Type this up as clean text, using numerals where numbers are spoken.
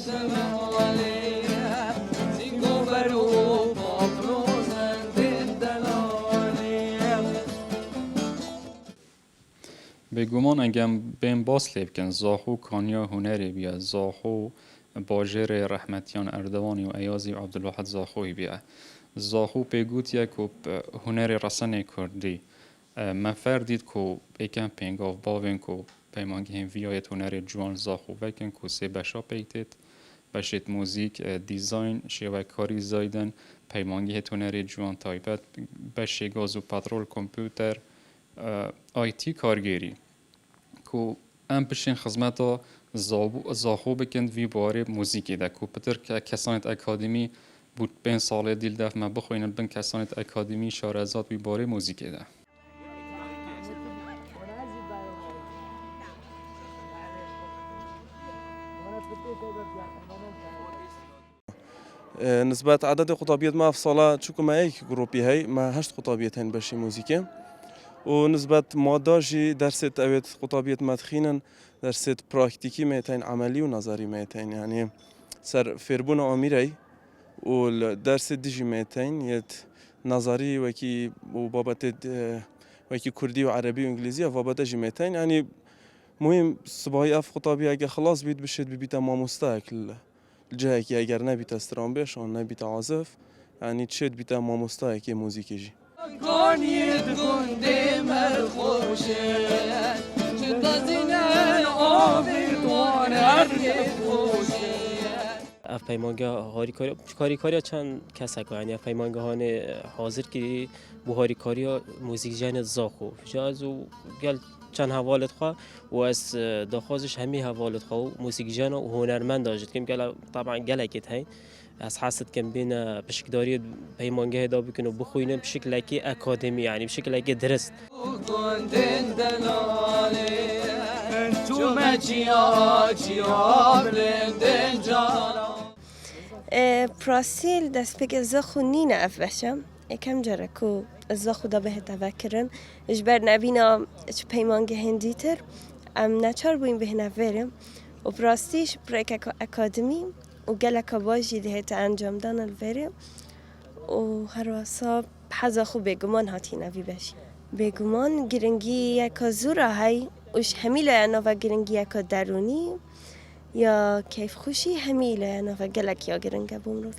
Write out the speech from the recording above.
به گمان انگم بین باس لیب کن زاخو کانیا هنری بیا زاخو باجر رحمتیان اردوانی و ایازی و عبدالواحد زاخوی بیا زاخو پیگوت یک هنر رسانه کردی من فردید که ایکن پینگاف باوین که پیمانگی هم ویایت هنر جوان زاخو وکن که سه بشا پیتت بشت موزیک دیزاین شیوه کاری زایدن پیمانگی هنر جوان تایپت بشه گاز و پترول کامپیوتر آیتی کارگری که ام بشین خدمت زاخو بکند وی باره موزیکی ده که پتر که کسانت اکادمی بود 5 ساله دیل دف ما بخوین بن کسانت اکادمی شارزات وی باره موزیکی ده نسبت عدد قطابيات ما في صلاة شو كما هيك جروبي هي ما هشت قطابيتين بشي موزيكا ونسبة ماداجي درست أويت قطابيات مدخينا درست براكتيكي ميتين عملي ونظري ميتين يعني سر فيربونا أميري والدرس ديجي ميتين يت نظري وكي وبابت وكي كردي وعربي وإنجليزي وبابت ديجي ميتين يعني مهم صباحي أف قطابي أجا خلاص بيت بشد ببيتا ما مستاك الجهة كي أجر نبيت استرام بيش أو نبيت عازف يعني تشد بيتا ما مستاك موزيكي جي كون يدخل دمر خوشه جدازين آبی توانر خوشه اف پیمانگه هاری کاری چند کسک یعنی اف پیمانگه هان حاضر کی بو کاری موزیک جن زاخو جاز و گل چند حوالت خوا و از داخوازش همی حوالت خوا موزیک جن و هنرمند داشت کم گل طبعا گلکت هی از حاسد کم بین بشکداری پیمانگه دا بکنه بخوینه بشکل کی اکادمی یعنی بشکل کی درست پراسیل دست بگه زخو نینه افشم کم جره کو زخو دا به تفکرن اجبر نبینا چه پیمانگه هندی تر ام نچار بویم به نفرم و پراستیش پریک اکادمی و گلک باجی دهت انجام دان الفرم و هر واسا حزا خو بگمان هاتی نوی بشی بگمان گرنگی یکا زورا های وش همیله انا و گرنگی یکا درونی یا کیف خوشی همیله انا و گلک یا گرنگه بوم رو